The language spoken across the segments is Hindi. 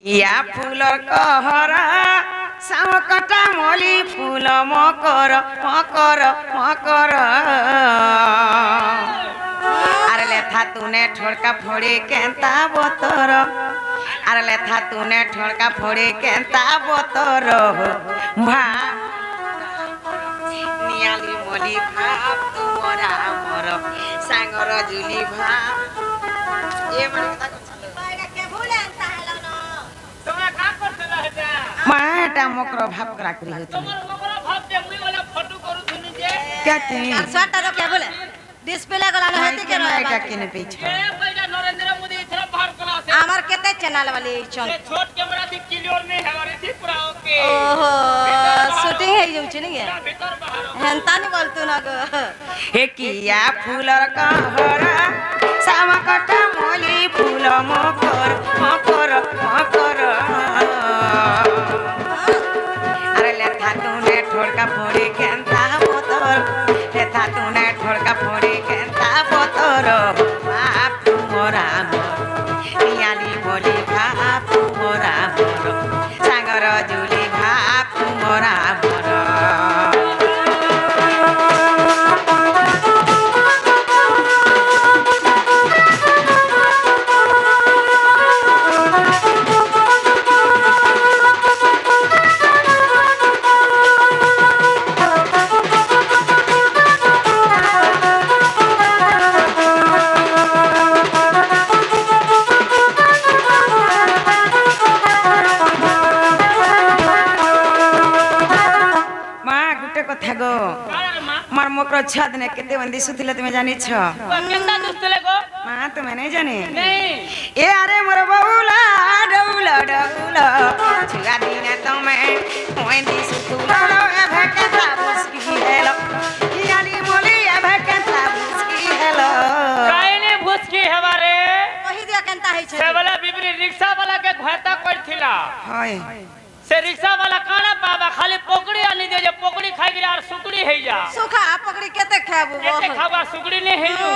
या फूलर कहरा सामकटा मली फूल मकर मकर मकर अरे लेथा तूने ठोड़का फोड़ी केंता बोतर अरे लेथा तूने ठोड़का फोड़ी केंता बोतर भा नियाली मली भाप तुमरा मोर सांगर जुली भाप ये मन माटा मकर भाप करा करी होती तमर मकर भाप दे मुई वाला फोटो करू थुनी जे क्या ते स्वाटा रो क्या बोले डिस्प्ले गला न हेती के ना के ने पीछे ए पहिला नरेंद्र मोदी इथरा बाहर कला से आमार केते चैनल वाली चल ए छोट कैमरा दी क्लियर नहीं हमारे थी पूरा ओके ओहो शूटिंग है जो छनी गे भीतर बाहर हेंता नहीं बोलतू ना गो हे किया फूलर कहरा सामकटा मोली फूल मकर मकर मकर अरे लेथा तूने ठोड़का फोड़ी केंता बोतर लेथा तूने ठोड़का फोड़ी केंता बोतर बाप तुमरा मोर नियाली बोली बाप तुमरा मोर सांगर जुली बाप तुमरा मोर मार मोकर छद ने केते बंदी सुथिले तुमे जानि छ केंदा दुस्तले गो मां तुमे नहीं जाने नहीं ए अरे मोर बउला डउला डउला छुआ दिने तमे ओंदी सुतुला ए भकेता मुस्की हेलो याली मोली ए भकेता मुस्की हेलो काइने भुसकी हमारे कहि दिया केंता है छे से वाला बिबरी रिक्शा वाला के घाटा करथिला हाय से रिक्शा वाला काना बाबा खाली पकड़ी आनी दे जे पकड़ी खाइ गिरा और सुकड़ी हेइ जा सुखा पकड़ी केते खाबू एते खाबा सुकड़ी ने हेनु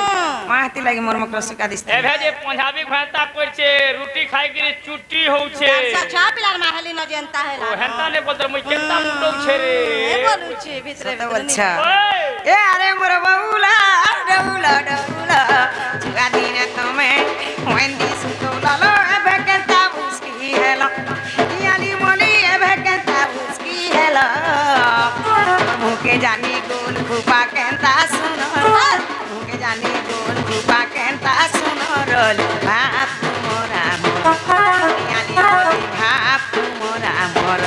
माहती लागि मोर मोकर सुका दिस्ते ए भेजे पंजाबी घाटा करछे रोटी खाइ गिरे चुट्टी होउछे छा पिलार माहली न जनता है ओ हेंता ने बोल मुई केंता मुटौ छे रे ए बोलू छी भीतर तो अच्छा ओए ए अरे मोर बउला डउला डउला छुआ दिने तमे ओंदी सुतुला लो ए भकेता मुस्की हेलो याली मोली ए भकेता मुस्की हेलो मुके जानी गोल खूपा केंता सुनर मुके जानी गोल खूपा केंता सुनर बाप मोरा मोर याली मोली बाप मोरा मोर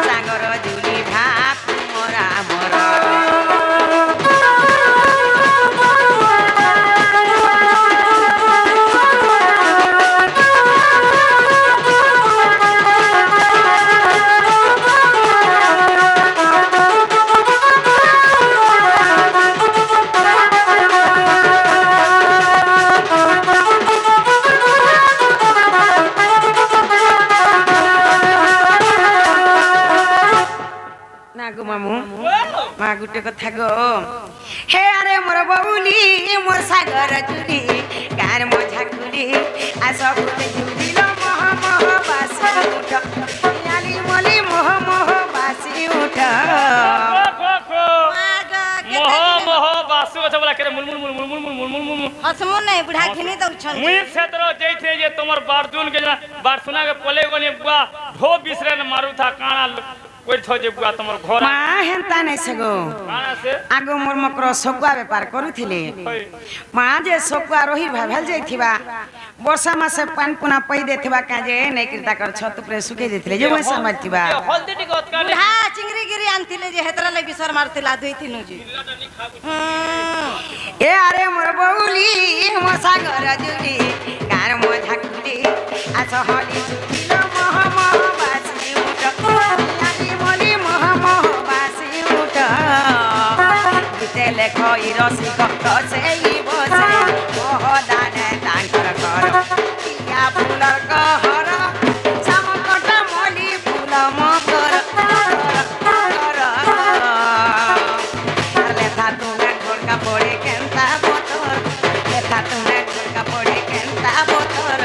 सांगर जुली बाप मोरा मोर नागो मामू मा गुटे कथा गो हे अरे मोर बबुली मोर सागर जुली गार मो झाकुली आ सब गुटे जुली लो मोह मोह बासी उठ याली मोली मोह मोह बासी उठ खो खो मोह मोह बासु अच्छा बोला करे मुल मुल मुल मुल मुल मुल मुल मुल हसमु नहीं बुढ़ा खिनी तो छन मुई क्षेत्र जैथे जे तमर बारदुन के बारसुना के पले गने बुआ ढो बिसरे न मारू था काना कोइ थो जे बुआ तमर घर मा हेंता नै सगो काना से आगो मोर मकर सकुआ व्यापार करूथिले मा जे सकुआ रोही भाभल जाइथिबा वर्षा मासे पान पुना पई देथिबा काजे नै कृता कर छत ऊपर सुके देथिले जे मैं समझथिबा हल्दी टिक अतका बुढ़ा चिंगरी गिरी आनथिले जे हेतरा ले बिसर मारथिला दुई तीन जी ए अरे मोर बउली मोर सागर जुली कार मो झाकुली आ सहली जुली लो मोह मोह बासी उठ याली मोली मोह मोह बासी उठ बितेले खई रसी कत सेई बसे मोह दाने दान कर या फूलर कहर सामकटा मोली फूल मकर लेथा तूने ढोलका फोड़ी केंता बोतर लेथा तूने ढोलका फोड़ी केंता बोतर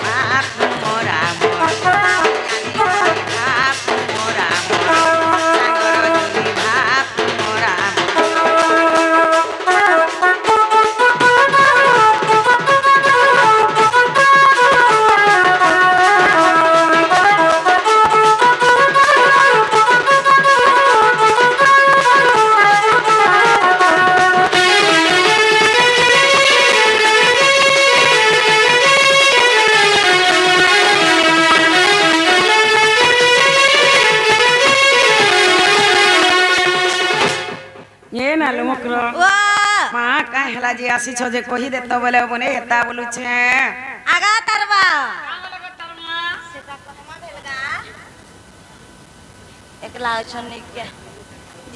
बाप मोरा मोर मुकर ओ माँ का हेला जे आसी छ जे कहि दे तो बोले बने एता बोलु छे आगा तरबा एकला छन के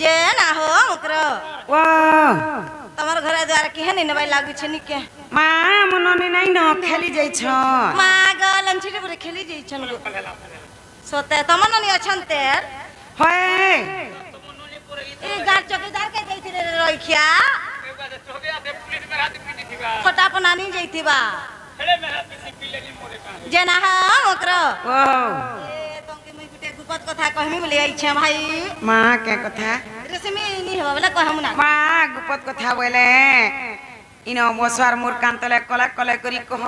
जे ना हो मुकरो ओ तमर घरे द्वार केहन नबाई लागु छ निके माँ मनने नै न खेली जाई छ मागलन छिटे पुरे खेली जई छन गो सोते तमन नि अछन तेर होय ए गार चौकीदार के जई थिरे रखिया छोटा पनानी जई थिबा जे ना हा मुकरो ओ ए तंके मई गुटे गुपत कथा कहमी बोले आई छे भाई माँ के कथा रेशमी नि हो बोले कहम ना माँ गुपत कथा बोले इनो मोसवार मोर कांतले कला कला करी कह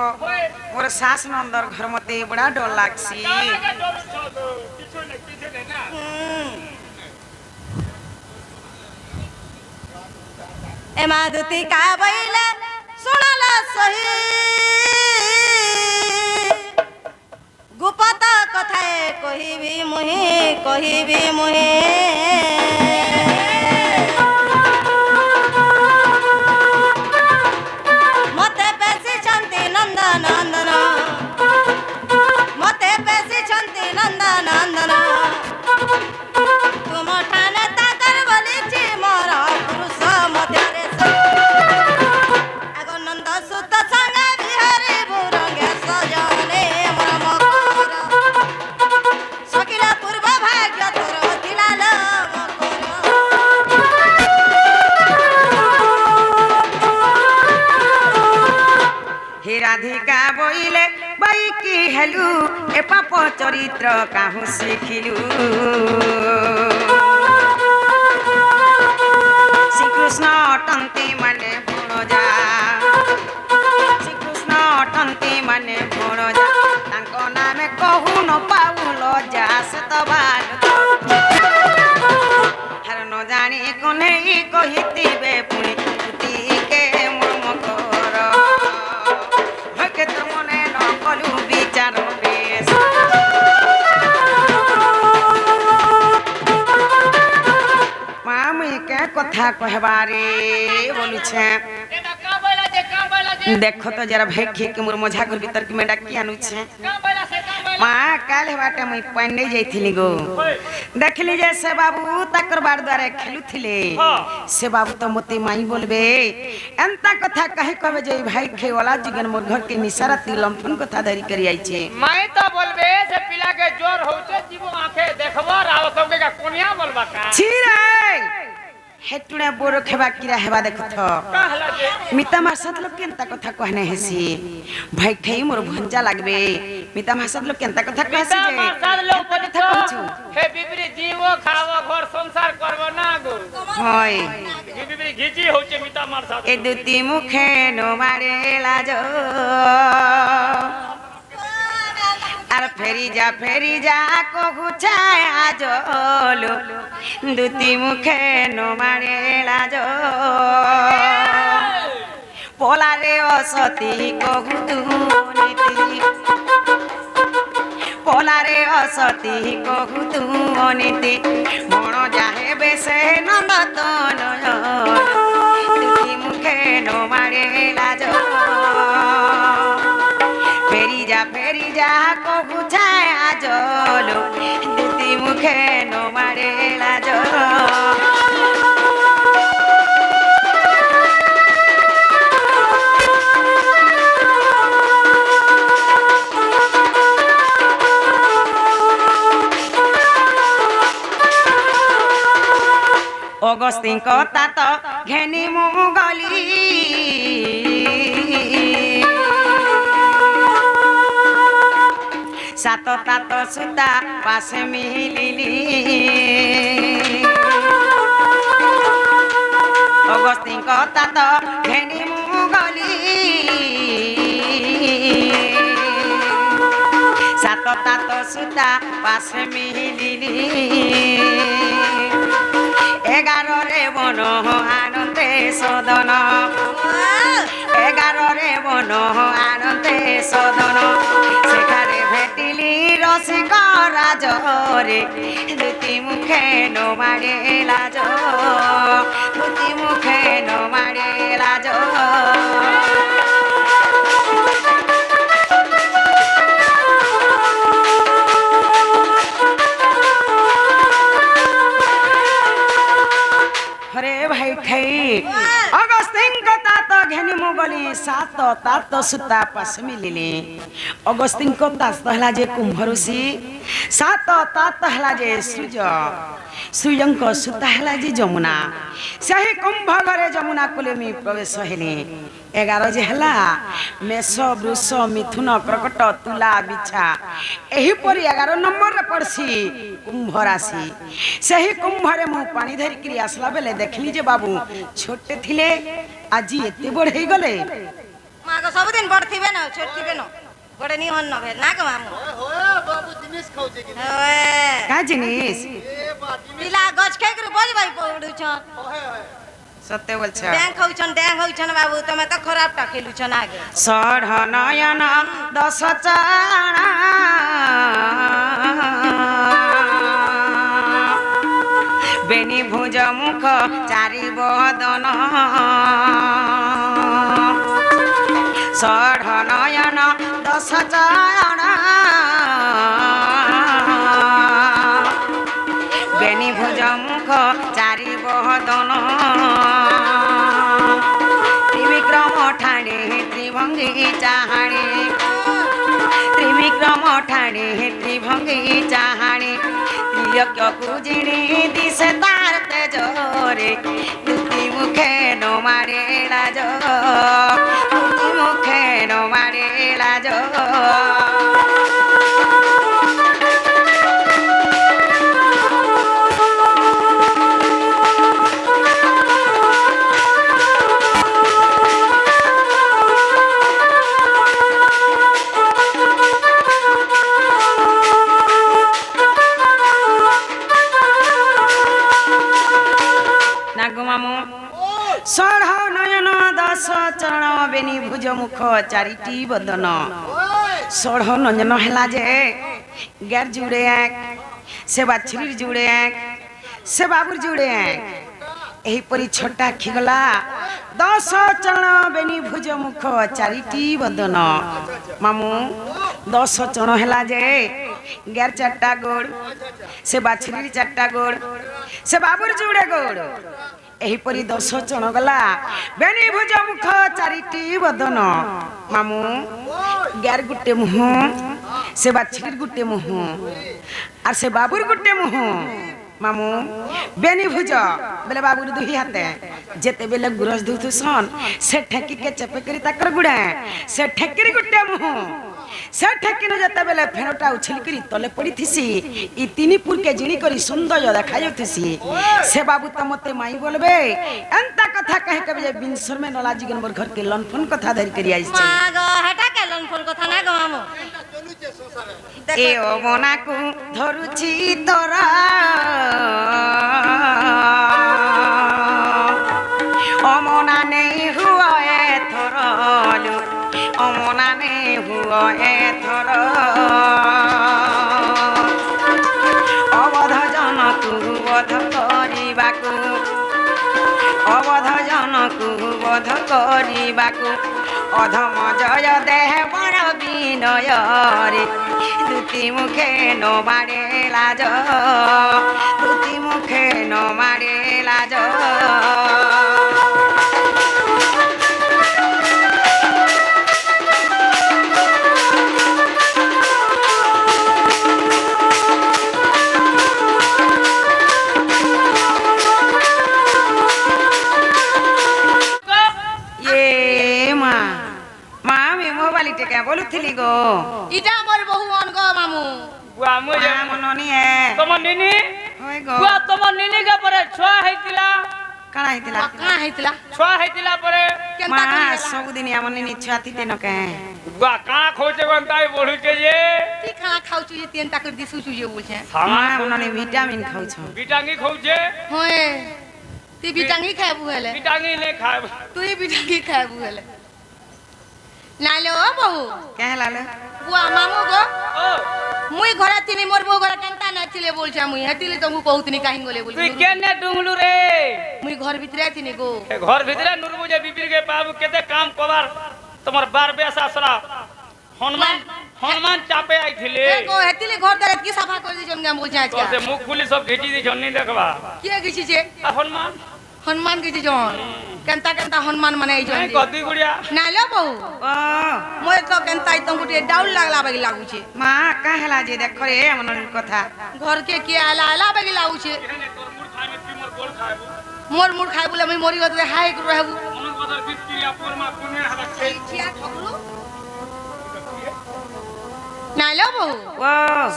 मोर सास नंदर घर मते बड़ा डर लागसी ए माधुती का बैले सुनल सही गुपत कथाए कहिबी मुही मते पेसी छंती नंदन मते पेसी छंती नंदन तुम ठाने ताकर बोलीची मोर पुरुष मध्यरे आगो नंद सुत संगे बिहारी बुरंगे सजने मोर मकर सकिला पूर्व भाग्य तोर दिलाल हे राधिका बोइले बाई की हेलु ए पाप चरित्र काहु सिखिलु श्री कृष्ण टंती माने भणजा श्री कृष्ण टंती माने भणजा तांको नामे कहु न पाउल जा से तो बाल हर न जानी कोने कहितिबे पुणी तुती के मोर मकर हके तो मने न कलु विचार बेस मामी के कथा कहबारे बोलु छे देखो तो जरा भेखी के मोर मझा घर भीतर के मेडा की आनु छे माँ काल बाटे मुई पांडे जाइथिली गो देखली जे से बाबू तकर बाड़ द्वारे खेलुथिले से बाबू तो मते माई बोलबे एंता कथा कहे कहबे जे भाई खे वाला जिगन मोर घर के निसारा तिलमफन कथा धरी करी आई छे मैं तो बोलबे से पिला के जोर होते जीवो आंखे देखबो राव सबके का कोनिया बोलबा का छी रे हेटुने बोरो खेबा किरा हेबा देखो तो कहला जे मिता मासत लोग केंता कथा कहने हेसी भाई खई मोर भंजा लागबे मिता मासत लोग केंता कथा कहसी जे साद लोग केंता कथा कहछु हे बिबरी जीवो खावो घर संसार करबो ना गो होय बिबरी घिची होचे मिता मार साद ए दुती मुखे नो मारे लाजो আর ফেরি যা কহু ছায় আজলো দুতি মুখে নমারে লাজ পলারে অসতি কহু দুনীতি পলারে অসতি কহু দুনীতি মন যাহে বেশে নন্দন দুতি মুখে নমারে লাজ ফেরি যা কহু ছায় আজলো দুতি মুখে নমারে লাজ অগস্তিন কথা তো ঘেনি মু গলি সাত তাত সুতা পাশে মিলিলি অগস্তিন কথা তো ঘেনি মু গলি সাত তাত সুতা পাশে মিলিলি 11 রে বন আনন্দে সদন 11 রে বন আনন্দে সদন সেখানে ভেটিলি রসিক রাজ রে দুটি মুখে নো মারে লাজ দুটি মুখে নো মারে লাজ हरे भाई खाई अगस्तिन को तात घेनी मुगली सात तात सुता पास मिलिले अगस्तिन को तात हला जे कुंभ ऋषि सात तात हला जे सूर्यंक सुता हला जे जमुना सही कुंभ घरे जमुना कुले में प्रवेश हेले 11 जे हला मेष वृष मिथुन कर्कट तुला बिछा एही परी 11 नंबर रे पड़सी कुंभ राशि सही कुंभ रे मु पानी धरि करी आसला बेले देखली जे बाबू छोटे थिले आज एते बड़ हे गले मां को सब दिन बड़ थिबे न छोट थिबे न बड़े नी हन न भेल ना के मामू ओए बाबू जिनिस खाउचे कि ओए का जिनिस ए बाटी पिला गछ खाइ कर बोल भाई पड़ू छ ओए ओए सत्य बोल छ डैंग खाउ छन बाबू तमे त खराब टा खेलु छन आगे सढ़ नयन 10 चाणा बेनी भुज मुख चारि बदन सढ़ नयन 10 चाणा बेनी भुज मुख चारि बदन त्रिविक्रम ठाणे त्रिभंगी चाहाणे त्रिविक्रम ठाणे त्रिभंगी चाहाणे त्रिलोक्य कुजिणी दिशे तार तेजरे दुति मुखे नो मारे लाज दुति मुखे नो मारे लाज सढ़ नयन 10 चरण बेनी भुज मुख चारिटी बदन सढ़ नयन हैला जे गैर जुड़े से बाछुरी जुड़े से बाबुर जुड़े एही परी छोटा खिगला 10 चरण बेनी भुज मुख चारिटी बदन मामू 10 चरण हैला जे गैर चारटा गोड़ से बाछुरी चारटा गोड़ से बाबुर जुड़े गोड़ एही परी 10 चण गला बेनी भुज मुख चारिटी बदन मामू गैर गुटे मुह से बाछुरी गुटे मुह आर से बाबुर गुटे मुह मामू बेनी भुज बेले बाबुर दुही हाथे जेते बेले गुरस दुथु सन से ठेकी के चपे करी ताकर गुडा से ठेकीरी गुटे मुह से ठेकिन जेते बेले फेनटा उछल करी तले पड़ी थिसी ई तीनीपुर के जिणी करी सुंदर देखा जाउथिसी से बाबू त मते माई बोलबे एंता कथा कहे कबे जे बिनसर में नलाजी गनबर घर के लनफन कथा धरि करी आइछ मां गो हटा के लनफन कथा ना गो मामू चलुचे संसार ए ओ मना को धरुछि तोरा अमना नहीं हुआ ए थरलु अमना नहीं हुआ ए थर अवध जनकु वध करिबाकु अवध जनकु वध करिबाकु अधम जय देह बड़ विनय रे दुति मुखे नो मारे लाज दुति मुखे नो मारे लाज क्या बोलू थी गो इटा मोर बहु अन गो मामू बुआ मुझे मननी है तुम निनी होय गो बुआ तुम निनी के परे छुआ हैतिला काना हैतिला का हैतिला छुआ हैतिला परे केनता मां करिला सब दिन हमनी निछा थी तेनो के बुआ काना खोजे बनताई बोलू के ये ती खा खाउ छु जे तेन ताकर दिसु छु जे बोलछे मां मननी विटामिन खाउ छ विटांगी खोजे होए ती बिटांगी खाबु हेले विटांगी ने खाए तू ही बिटांगी खाबु हेले नाले ओ बहु क्या लाले बुआ मामू गो ओ মুই ঘরে তিনি মোর বউ ঘরে কেনতা না ছিলে বলছা মুই হেতিলে তুমি কহুতনি কাহিন গলে বলি তুই কেনে ডুংলু রে মুই ঘর ভিতরে তিনি গো এ ঘর ভিতরে নুরবু যে বিবির গে পাবু কেতে কাম কবার তোমার বার বেসা আসরা হনুমান হনুমান চাপে আইছিলে গো হেতিলে ঘর দ্বারে কি সাফা করে দিছন গাম বলছা আজকে তোর মুখ খুলি সব ঘেটি দি জন্নি দেখবা কে গিছিছে হনুমান হনুমান গিছি জন কেনতা কেনতা হনুমান মানে এই জন এই কদি গুড়িয়া নাইলো বউ ও মই তো কেনতা ইতম গুটি ডাউল লাগলা বাগি লাগুছে মা কাহেলা যে দেখো রে মনের কথা ঘর কে কি আলা আলা বাগি লাগুছে তোর মুখ খাইবে তুই মোর গোল খাইবু মোর মুড় খাই বলে আমি মরি গতে হাই করে रहबू মনের কথার বিক্রিয়া পরমা কোনে হালা খাই নাইলো বউ ও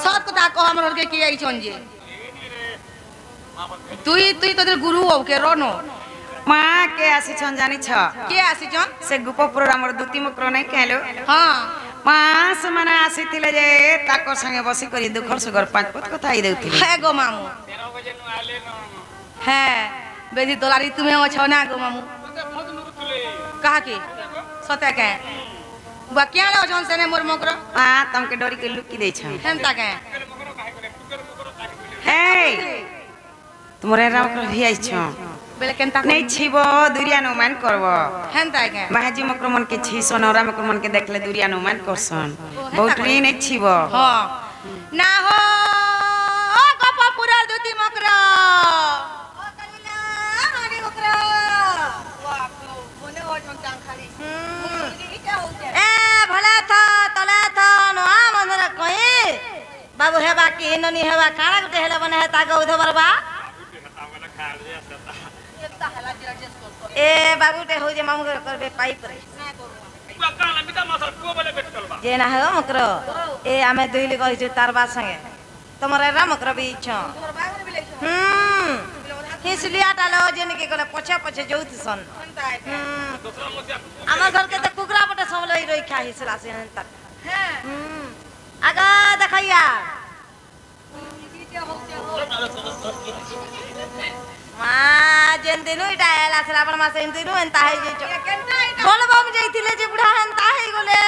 সত কথা কহ আমার ঘর কে কি আইছন যে তুই তুই তোদের গুরু হও কে রনো মা কে আসিছন জানিছ কে আসিছন সে গোপপুর আমার দুতি মুক্র নাই কেলো হ্যাঁ মা ସେମାନେ ଆସିଥିଲେ ଯେ ତାଙ୍କ ସାଙ୍ଗେ ବସିକରି ଦୁଃଖର ସୁଖର ପାଞ୍ଚ ପଥ କଥା ହେଇ ଦେଉଥିଲେ হ্যাঁ গো মামু 13 बजे नु आले न হ্যাঁ বেদি তোলারি তুমি অছ না গো মামু তোতে ফদ নুরুতলে কাহা কি সতে কে বা কিয়া লো জন সেনে মোর মকর ମା ତମକେ ଡରିକି ଲୁକି ଦେଇଛ হেনতা কে ହେ ତୁମର ଏରା ଭି ଆଇଛ বেলে কেনতা ନେଇ ଛିବ ଦୁରିଆ ନୁମାନ করব হেনতা কে ବାହାଜି ମକର ମନକେ ଛି সোনরা মকর মনকে দেখলে দুরিয়া নୁମାନ করছন বহুত রি নেই ছিব হ্যাঁ না হো ও গপপুরের দুতি মকর ও কলিলা মানি মকর ওয়া মনে হয় জন চাং খালি এ ভলা থা তলা থা নোয়া মনরে কই বাবু হেবা কি ননি হেবা কাড়া গুটে হেলে বনে হেতা গৌধ বরবা এ বাবুটে হই যে মামু করবে পাই পরে কালা মিটা মাছর পুଅ বলে বেট করবা যে না হেও মকর এ আমি দুইলি কইছি তার বা সঙ্গে তোমার এরা মকর বিছ হিসলিয়াটা লো যেন কি গলে পছে পছে যৌতিছন আমার ঘরকে তো কুকরা পটে সব লই রই খা হিসলা সে তার হ্যাঁ আগা দেখাইয়া মা যেন দিনু ইটা এলা শ্রাবণ মাসে দিনু এন্তা হই যাইছো বল বাবু যাইতিলে যে বুড়া এন্তা হই গলে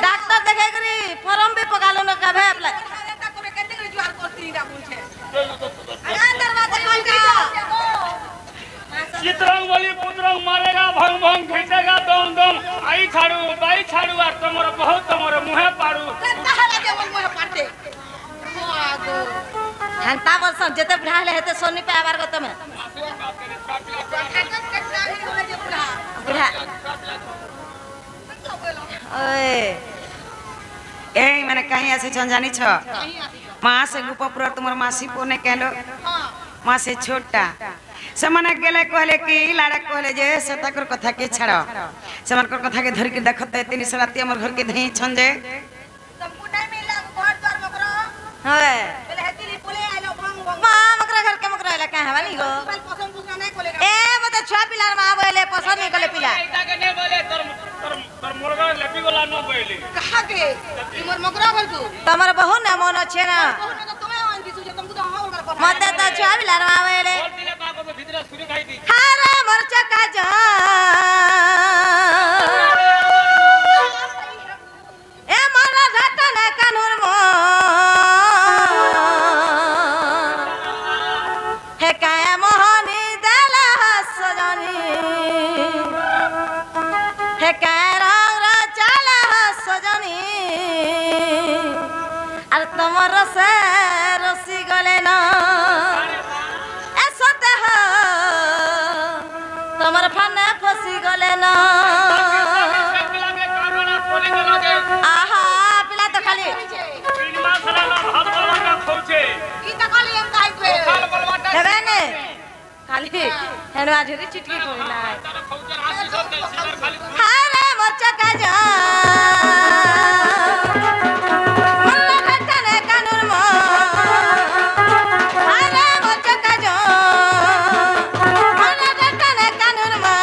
ডাক্তার দেখাই করি ফর্ম भी पकालो न कभे अप्लाई एंता करे केते करे जुआर करती ना बोलछे आगा दरवाजा खोल का चित्रंग बोली पुत्रंग मारेगा भंग भंग खींचेगा दम दम आई छाड़ू बाई छाड़ू और तमर बहुत तमर मुहे पाड़ू कहाला के मन मोह पाटे आगो हंता वर्ष जते बुढ़ा ले हेते सोनी पे आबार गतमे बुढ़ा ओए এই মানে কাহি আসিছন জানিছ মা সে গোপপুর তোমার মাসি পোনে কেলো মা সে ছোটটা ସେମାନେ গেলে কহলে কি লাড়া কহলে যে সে তাকর কথা কে ছাড় সেমানকর কথা কে ধরিকি দেখতে তিন রাতি আমার ঘর কে ধেই ছন যে तुमको नहीं मिला घर द्वार मकरो होए पहले हेतिली पुले आइलो भंग भंग मां मकरा घर के मकरा आइला काहे बानी गो पसंद दूसरा नहीं कोलेगा ए मते छुआ पिलार मां बोले पसंद नहीं कोले पिला एटा के ने बोले तोर तोर तोर मुर्गा लेपी वाला न बोले कहा के इमर मकरा घर को तमर बहु न मन छे ना तुम्हें मान दिसु जे तुमको तो हां कर मते तो छुआ पिलार मां बोले बोल दिले का को भीतर सुरी खाई दी हारे मरचा का जा ए मारा घाटा ने कानूर मो हे काय मोहनी देला सजनी हे काय रंग चला सजनी আর তোমার সে রসি গলে না এসতে হ তোমার ফানে ফসি গলে না पिला में कारोना पोली गलो दे আহা পিলা তো খালি तीन मास रहला भात वाला का खोचे কি তা খালি এম কাই কই खाल बलवाटा হেবে নে খালি হেনো আজরি চিটকি কই না तारा खोचे आसी सब दे सिर खाली হারে মরচা কাজা মল্লা খাটানে কানুর মো হারে মরচা কাজা মল্লা খাটানে কানুর মো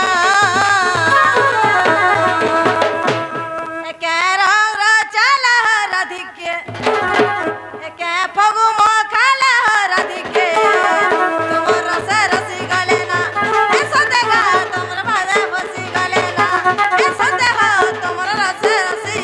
একে রং চালা রাধিকে একে ফগু মো খালা রাধিকে তোমার রসে রসি গলে না এসো দেখা তোমার ভাজা বসি গলে না এসো দেখা তোমার রসে রসি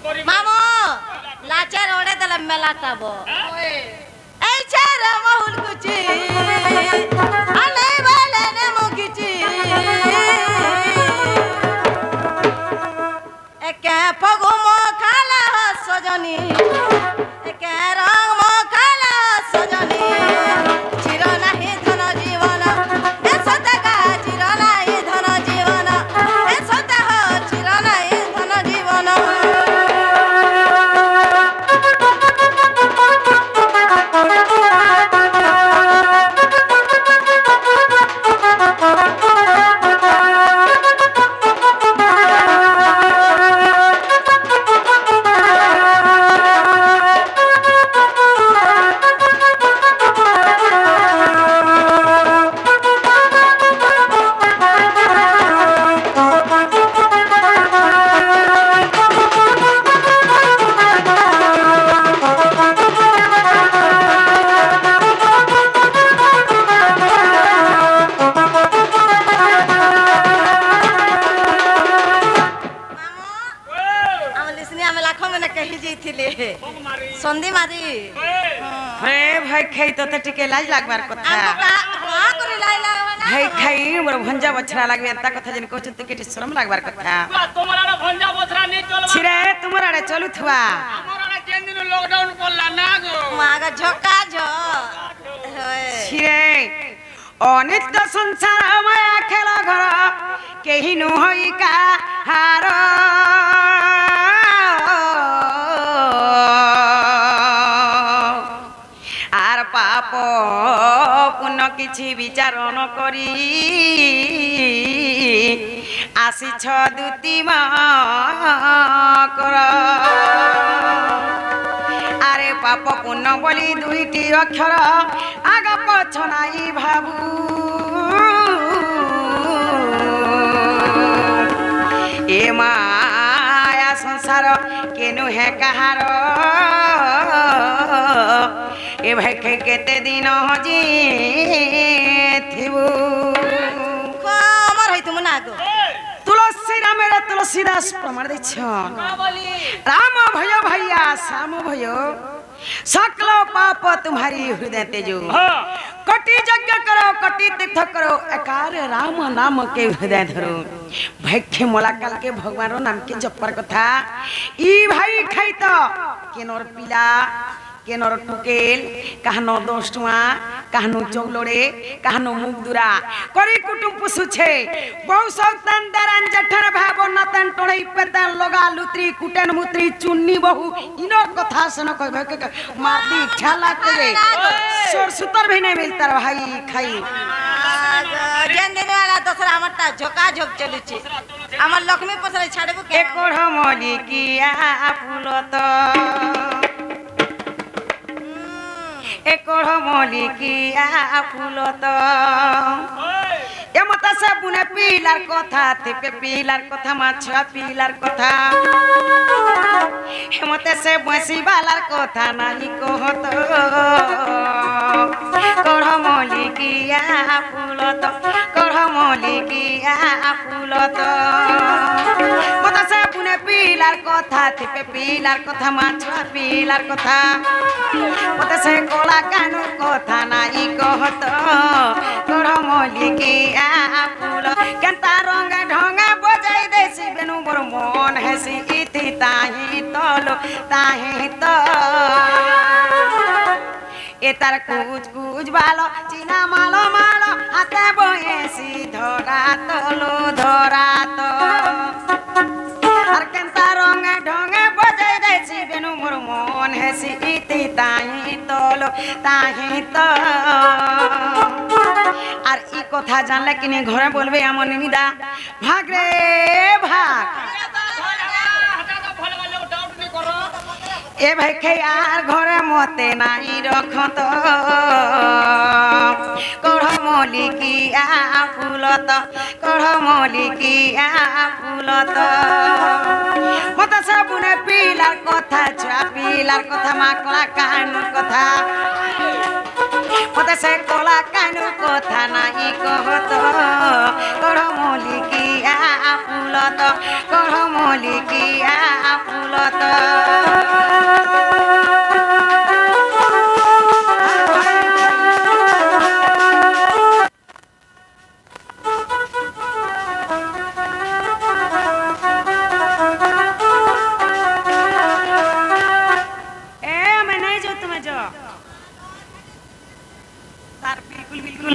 করি মামু লাচের ওড়ে দিলে মেলাটাব এই ছেড়ে মহুল কুচি আলে বলে নে মুখিচি একে ফগুম খালা সজনী একে রঙ খালা সজনী চির নাহি ধন জীবন এ সতকা চির নাহি ধন জীবন এ সতহ চির নাহি ধন জীবন সন্ধি মারি রে ভাই খাই তো টিকে লাজ লাগবার কথা করে লাইলা ভাই খাই মোর ভঞ্জা বছরা লাগবে এত কথা যেন কইছ তো কেটি শরম লাগবার কথা তোমার আরে ভঞ্জা বছরা নেই চলবা ছিরে তোমার আড়ে চলুথবা আমার আরে কেন দিন লকডাউন করলা না গো মাগা ঝকা ঝ ছিরে অনিত্য সংসার মায়া খেলা ঘর কেহি নহই কাহার আর পাপ পুণ্য কিছু বিচার নকরি আসিছ দুতি কর আরে পাপ পুণ্য বলি দুইটি অক্ষর আগা পছ নাই ভাবু এ মায়া সংসার কেনু হে কাহার এ ভাই কেতে দিন হজি থিবু আমার হইতো মনে আগো তুলসী রামের তুলসীদাস প্রমাণ দিচ্ছ রাম ভয় भैया श्याम भय सकल पाप तुम्हारी हृदय तेजो कटी यज्ञ करो कटी तीर्थ करो एकार राम नाम के हृदय धरो भैखे मोलाकाल के भगवान नाम के जपर कथा ई भाई खाई तो केनर पिला केनर टुकेल काहनो 10 टुआ काहनो चौलोड़े काहनो मुगदुरा करी कुटुम पुसुछे बहु सौतन दरन जठर भाबो नतन टोड़ई पेतन लोगा लुत्री कुटन मुत्री चुन्नी बहु इनो कथा सुन कह मारदी ठाला करे सोर सुतर भी नहीं मिलता भाई खाई जेन दिन वाला दूसरा हमरता झोका झोक चलुची हमर लक्ष्मी पसरे छाड़बो के एकोढ़ मोली किया फूलत एकोढ़ मोली किया फूलत एमता से बुने पिलार कथा तेपे पिलार कथा माछा पिलार कथा एमते से बसी बालार कथा नाही कहत कोढ़ मोली किया फूलत कोढ़ मोली किया फूलत मता से बुने पिलार कथा तेपे पिलार कथा माछा पिलार कथा मता से कोला कानु कथा नाही कहत कोढ़ मोली किया फूल केनता रंग ढंग बजाई देसी बेनु मोर मन हेसी इति ताही तलो ताही तो ए तार कुछ कुछ बालो चिना मालो मालो हाथे बयसी धरा तो আর কেনতা রঙে ঢঙে বজাই দেছি বেনু মোর মন হেসি ইতি তাহি তলো তাহি তো আর ই কথা জানলে কিনে ঘরে বলবে এমন নিদা ভাগ রে ভাগ এ ভাই খাই আর ঘরে মতে নাই রখত কড় মলিকিয়া ফুলত কড় মলিকিয়া ফুলত মতে সাবুনে পিলার কথা ছুয়া পিলার কথা মাকলা কানুর কথা মতে সে কলা কানুর কথা নাই কহত কড় মলিকিয়া ফুলত কড় মলিকিয়া ফুলত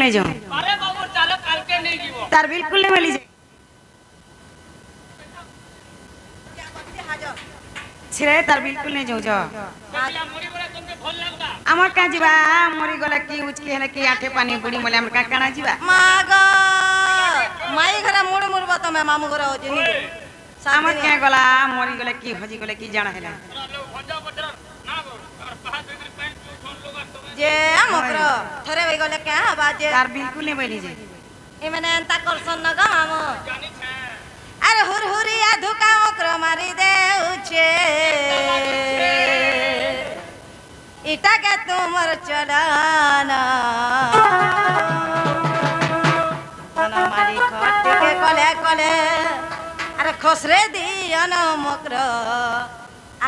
नहीं जाऊँ अरे बाबू चलो कल के नहीं जीवो तार बिल्कुल नहीं मिली जाए छिरे तार बिल्कुल नहीं जाऊँ जा बेटिया मोरी बड़ा तुमके भल लगला আমার কাঁ যা মরি গলা কি উচকি হেলে কি আঠে পানি বুড়ি মলে আমার কাঁ কানা যা মাগ মাই ঘরে মুড় মুড় তমে মামু ঘরে হচ্ছে নি আমার কাঁ গলা মরি গলা কি হজি গলা কি জানা হেলা लोग भजा बटर ना गो और पहाड़ पे पैंट छोड़ लोग तुम्हें যে মকর থরে হই গলে কে হবা যে তার বিলকুল নেই বলি যায় এ মানে এন্তা করছন না গো মামু जानी छे আরে হুর হুরিয়া ধুকা মকর মারি দেউছে ইটাকে তোমার চলানা না মারি খটকে কলে কলে আরে খসরে দিয়ানো মকর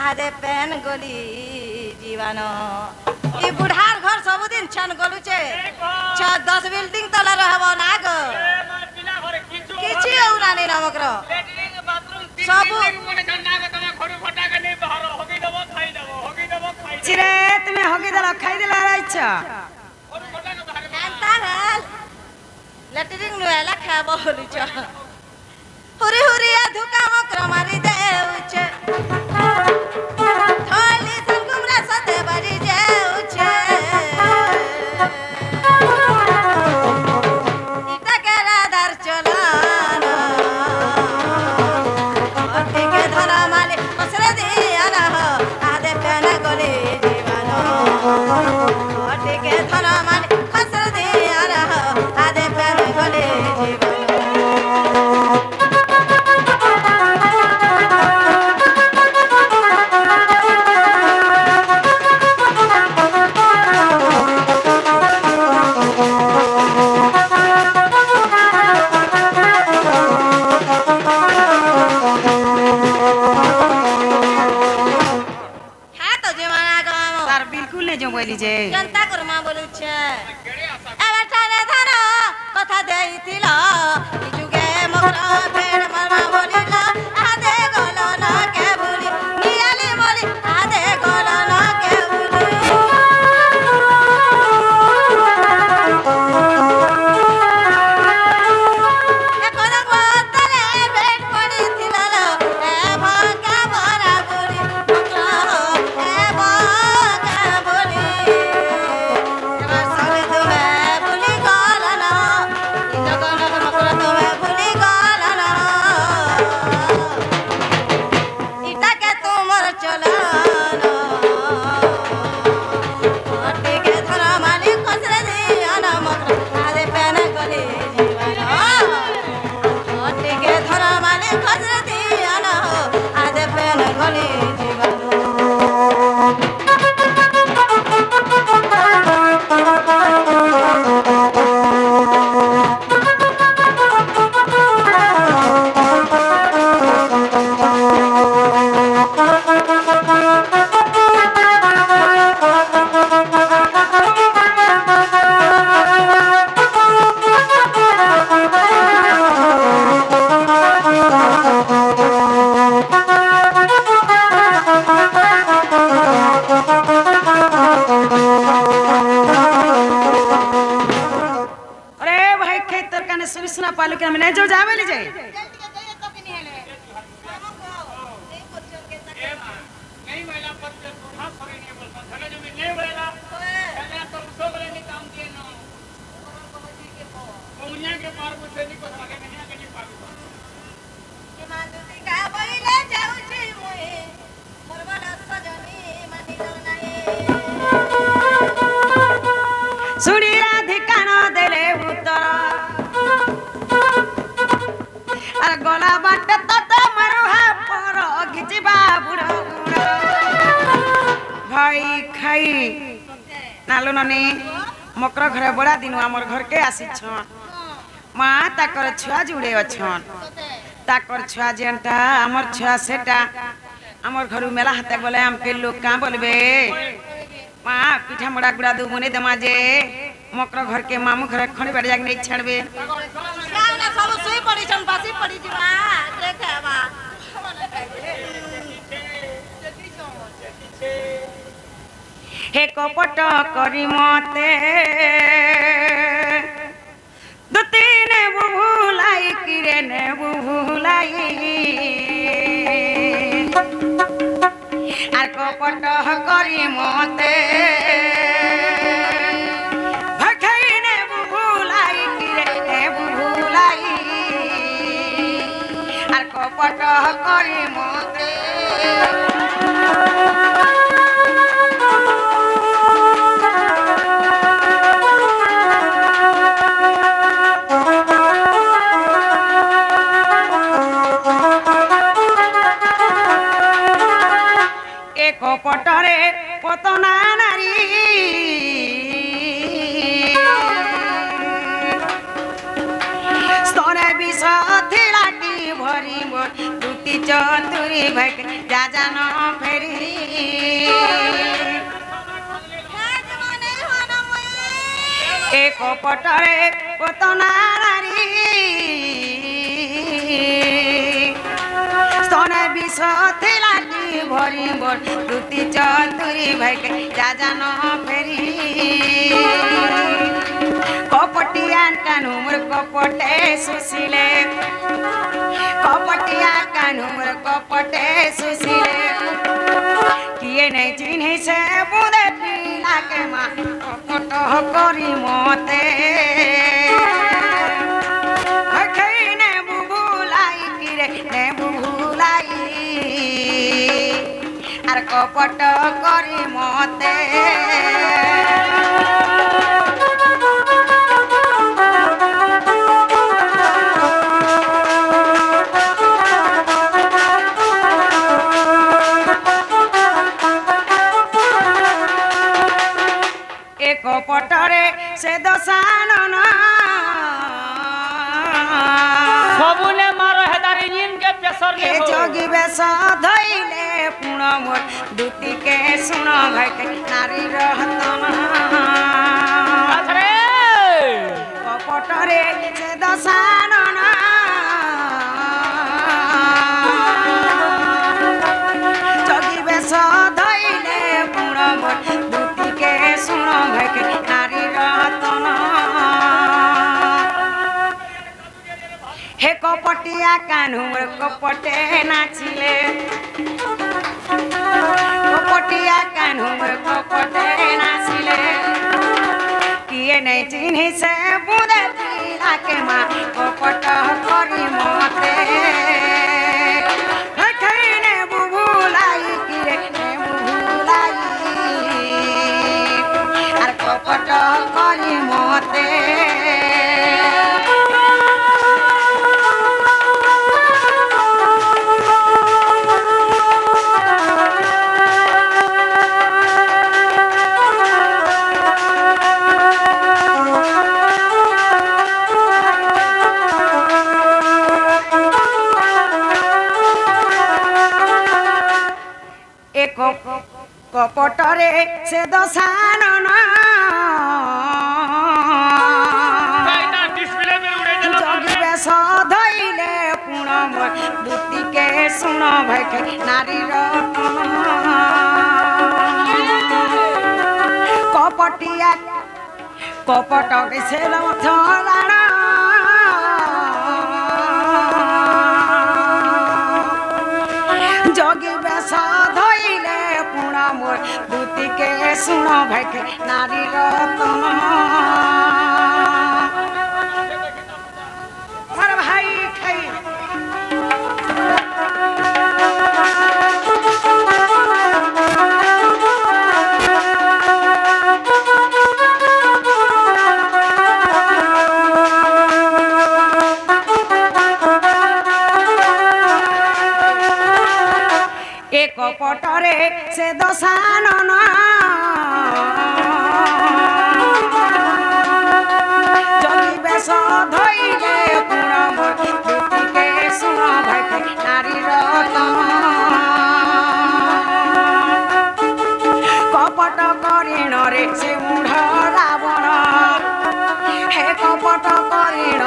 আদে পেন গলি জীবন ই বুঢ়ার ঘর সবদিন ছন গলুছে 10 বিল্ডিং তলা রহব না গো मैं बिना घरे किछु কিছু উড়ানি না মকর लेटरिंग बाथरूम तीन सबु- दिन मने ना गो तमे घरे फटा के नहीं बाहर होगी दबो खाई दबो छिरे তুমি হগি দিলা খাই দিলা আইছ घरे फटा के बाहर এন্তারাল লেটরিং নুয়েলা খাব হলুছ হুরি হুরিয়া ধুকা মকর মারি দেউছে থলি সঙ্গুমরা সতে বাড়ি যাউছে ইটাকে রাদার চলানা অতিকে ধরা মালে কসরে দিয়ানা আদে পেনা গলে জীবন অতিকে ধরা মালে কসরে দিয়ানা আদে পেনা গলে জীবন হ্যাঁ তো জমানা গাম তার বিলকুল নেই যাও বলি যে জনতা কর্মা বলুছে এবার ঠানে ধান কথা দেইছিল এই যুগে মকর ফের মারমা বলিল আদে গল না কে ভুলি নিয়ালি বলি আদে গল না কে ভুলি এখন বতলে বেট পড়িছিল এ ভাঙ্গা ভরা বুড়ি মকর এ ভাঙ্গা বুড়ি এবার সবে তুমি ভুলি গল না জগন মকর তুমি ভুলি গল না ইটাকে তোমার চলানা অটিকে ধরা মালি খসরে দিয়ানা মকর আদে পেন গলে জীবন অটিকে ধরা মালি খসরে দিয়ানা আদে পেন গলে জীবন अरे भाई खेत तर काने सुनी सुना पालू के मैं जो जावे ले जाए नहीं महिला पर हाथ फरे नहीं बोलता धने जो नहीं महिला धने तो उसको बोले नहीं काम दिए ना कोनिया के पार पूछे नहीं कुछ लगे नहीं आगे नहीं पार মাদুতিকা বইলে যাউছি মুই মরবলা সজনী মানিল নাই सुड़ी राधिका न देले उतर अरे गला बाट तो मरुहा पर घिचबा बुढ़ो भाई खाई नालो ननी मकर घरे बड़ा दिन हमर घर के आसी छ माँ ताकर छुआ जुड़े अछन ताकर छुआ जेनटा हमर छुआ सेटा हमर घरु मेला हाते बोले हमके लोग का बोलबे माँ पिठा मोड़ा गुड़ा दू मुने दमा जे मकर घर के मामू घर खणी बैठ जाके नहीं छड़बे गाउना सब सुई पड़ी छन बासी पड़ी जिवा देखावा हे कपट करी मते নেবু ভুলাই কিরে নেবু ভুলাই আর কপট করি মতে ভাখাই নেবু ভুলাই কিরে নেবু ভুলাই আর কপট করি মতে কপটরে পতনা নারী স্তরে বিষ থিলাটি ভরিব দুটি চতুরি ভাই যাজান ফেরি এ কপটরে পতনা নারী স্তনে বিষ থিলাটি ভরিব দুটি চতুরি ভাই যাজান ফেরি কপটিয়ান কানুমর কপটে সুশিলে কপটিয়া কানুমর কপটে সুশিলে কিয়ে নাই চিনি সে বুদে পিলাকে মা কপট করি মতে খাই নেবু ভুলাই কিরে নেবু ভুলাই আর কপট করি মতে এ কপটরে সে দশানন সবুনে মারো হেদার ইঞ্জিনকে প্রেসার এ যোগী বেশ ধইলে পুণ মোর দুটিকে শুণ ভাই নারী রতন আছরে কপটরে সে দশানন যোগী বেশ ধইলে পুণ মোর দুটিকে শুণ ভাই নারী রতন হে কপটিয়া কানুর কপটে নাচিলে কপটিয়া কানুর কপটে নাচিলে কিয়ে নাই চিনি সে বুদে পিলাকে মা কপট করি মতে খাই নেবু ভুলাই কিরে নেবু ভুলাই আর কপট করি মতে কপটরে সে দশানন এটা ডিসপ্লে মে উড়ে গেল যোগী বেশ ধইলে পুণ মোর দুটিকে শুণ ভাই নারী রতন কপটিয়া কপটকে সে লথরাণ যোগী বেশ ধইলে পুণ মোর দুটিকে শুণ ভাই নারী রতন ভাই খাই এ কপটরে সে দশানন যোগী বেশ ধইলে পুণ মোর দুটিকে শুণ ভাই নারী রতন কপট করিণ রে সে মূঢ় রাবণ হে কপট করিণ